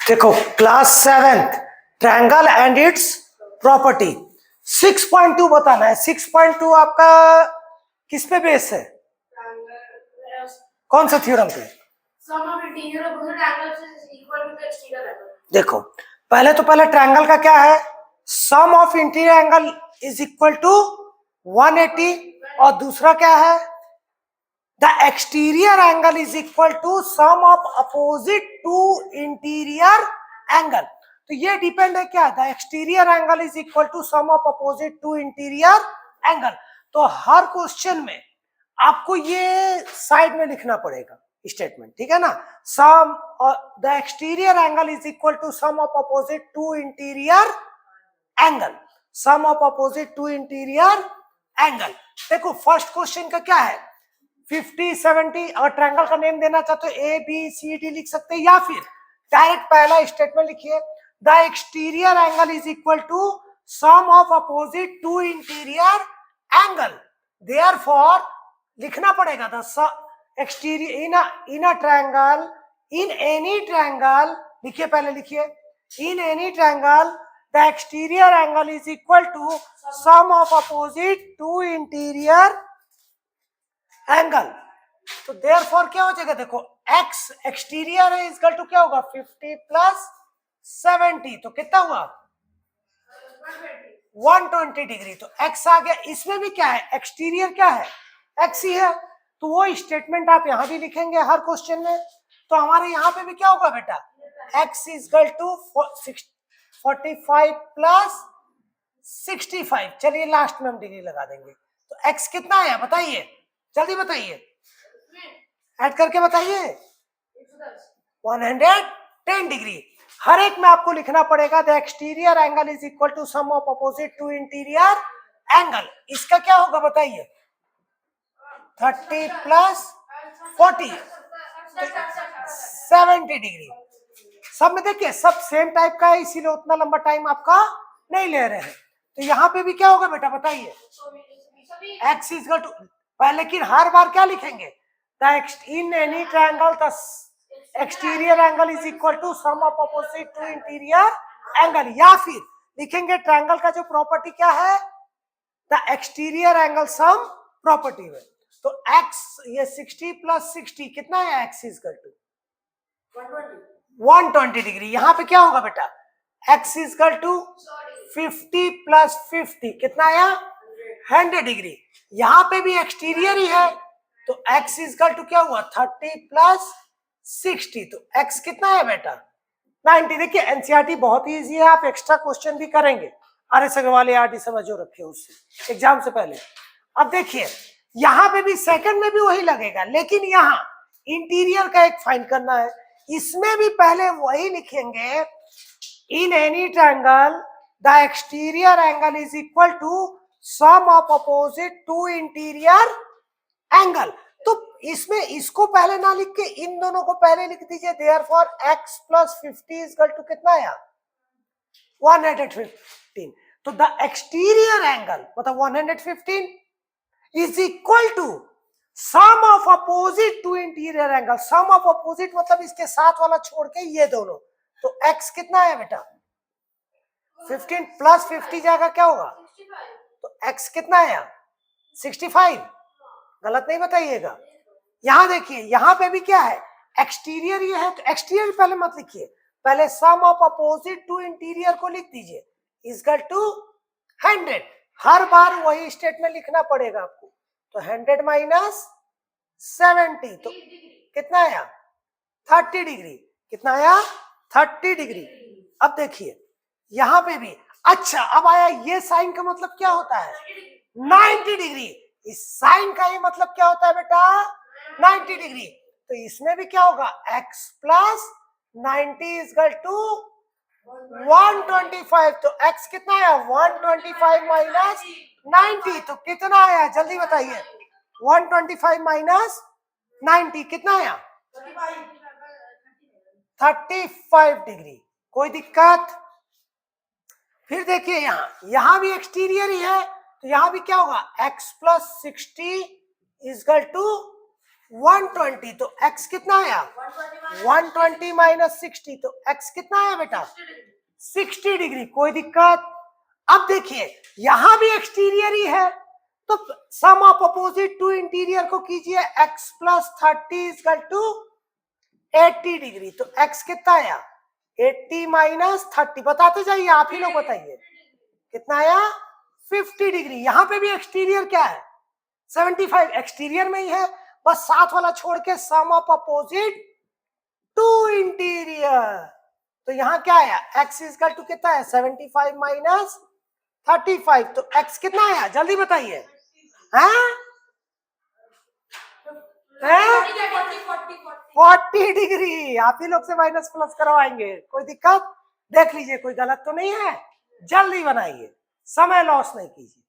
देखो class 7th triangle and it's property 6.2 बताना है। 6.2 आपका किस पे बेस है, कौन सा थ्योरम पे? देखो पहले ट्रायंगल का क्या है, sum of interior angle is equal to 180 और दूसरा क्या है, the exterior angle is equal to sum of opposite to interior angle. तो ये डिपेंड है क्या, the exterior angle is equal to sum of opposite to interior angle. तो हर क्वेश्चन में आपको ये साइड में लिखना पड़ेगा स्टेटमेंट, ठीक है ना। Sum the exterior angle is equal to sum of opposite to interior angle, sum of opposite to interior angle. देखो फर्स्ट क्वेश्चन का क्या है, 50 70 और ट्रायंगल का नेम देना चाहते हो ए बी सी डी लिख सकते हैं, या फिर डायरेक्ट पहला स्टेटमेंट लिखिए, the exterior angle is equal to sum of opposite to interior angle. Therefore लिखना पड़ेगा the exterior in a triangle, in any triangle लिखिए, पहले लिखिए in any triangle the exterior angle is equal to sum of opposite to interior angle. तो therefore क्या हो जाएगा, देखो x एक्सटीरियर है इक्वल टू क्या होगा 50 प्लस 70, तो कितना हुआ 120 डिग्री। तो x आ गया, इसमें भी क्या है एक्सटीरियर क्या है x ही है, तो वो स्टेटमेंट आप यहां भी लिखेंगे हर क्वेश्चन में। तो हमारे यहाँ पे भी क्या होगा बेटा, x इक्वल टू 45 प्लस 65। चलिए लास्ट में हम डिग्री लगा देंगे, तो x कितना है बताइए, जल्दी बताइए, ऐड करके बताइए 110 डिग्री। हर एक में आपको लिखना पड़ेगा the exterior angle is equal to sum of opposite to interior angle. इसका क्या होगा बताइए 30 प्लस 40 70 डिग्री। सब में देखिए सब सेम टाइप का है, इसीलिए उतना लंबा टाइम आपका नहीं ले रहे हैं। तो यहाँ पे भी क्या होगा बेटा बताइए, एक्स इज इक्वल टू पहले, लेकिन हर बार क्या लिखेंगे in any triangle the exterior angle is equal to sum of opposite to interior angle, या फिर लिखेंगे ट्रायंगल का जो प्रॉपर्टी क्या है the exterior angle sum property में। तो x ये 60 प्लस 60 कितना है, x is equal to 120 degree. यहाँ पे क्या होगा बेटा x is equal to 50 plus 50 कितना आया 100 डिग्री। यहाँ पे भी एक्सटीरियर ही है, तो x इज इक्वल टू क्या हुआ 30 प्लस 60, तो x कितना है बेटा 90। देखिए एनसीईआरटी बहुत ही इजी है, आप एक्स्ट्रा क्वेश्चन भी करेंगे, RS अग्रवाल आरटी समझो रखे उससे एग्जाम से पहले। अब देखिए यहाँ पे भी सेकंड में भी वही लगेगा, लेकिन यहाँ इंटीरियर का एक फाइंड करना है, इसमें भी पहले वही लिखेंगे in any triangle the exterior angle is equal to sum of opposite to interior angle. तो इसमें इसको पहले ना लिख के इन दोनों को पहले लिख दीजिए, therefore x plus 50 is equal to कितना आया 115। तो द एक्सटीरियर एंगल मतलब 115 is equal to sum of opposite to interior angle. Sum of opposite मतलब इसके साथ वाला छोड़ के ये दोनों, तो x कितना है बेटा 15 प्लस 50 जाएगा क्या होगा, तो x कितना आया 65, गलत नहीं बताइएगा। यहां देखिए यहाँ पे भी क्या है एक्सटीरियर ये है, तो एक्सटीरियर पहले मत लिखिए, पहले सम ऑफ अपोजिट टू इंटीरियर को लिख दीजिए इक्वल टू 100। हर बार वही स्टेटमेंट लिखना पड़ेगा आपको, तो 100 माइनस 70 तो कितना आया 30 डिग्री, कितना आया 30 डिग्री। अब देखिए यहाँ पे भी अच्छा, अब आया ये साइन का मतलब क्या होता है 90 डिग्री, इस साइन का ही मतलब क्या होता है बेटा 90 डिग्री। तो इसमें भी क्या होगा x plus 90 is equal to 125, तो x कितना आया 125 माइनस 90, तो कितना आया जल्दी बताइए 125 माइनस 90 कितना आया 35 डिग्री। कोई दिक्कत? फिर देखिए यहाँ भी एक्सटीरियर ही है, तो यहाँ भी क्या होगा x plus 60 is equal to 120, तो x कितना आया 120 माइनस 60, तो x कितना आया बेटा 60 डिग्री। कोई दिक्कत? अब देखिए यहां भी एक्सटीरियर ही है, तो sum of opposite to interior को कीजिए, x plus 30 equal to 80 degree. तो x कितना आया 80 माइनस 30, बताते जाइए, आप ही लोग बताइए कितना आया 50 डिग्री। यहां पे भी एक्सटीरियर क्या है 75, एक्सटीरियर में ही है, बस साथ वाला छोड़ के सम ऑफ अपोजिट टू इंटीरियर। तो यहां क्या आया x इक्वल टू कितना है 75 माइनस 35, तो x कितना आया जल्दी बताइए। हैं 40 डिग्री। आप ही लोग से माइनस प्लस करवाएंगे, कोई दिक्कत? देख लीजिए कोई गलत तो नहीं है, जल्दी बनाइए, समय लॉस नहीं कीजिए।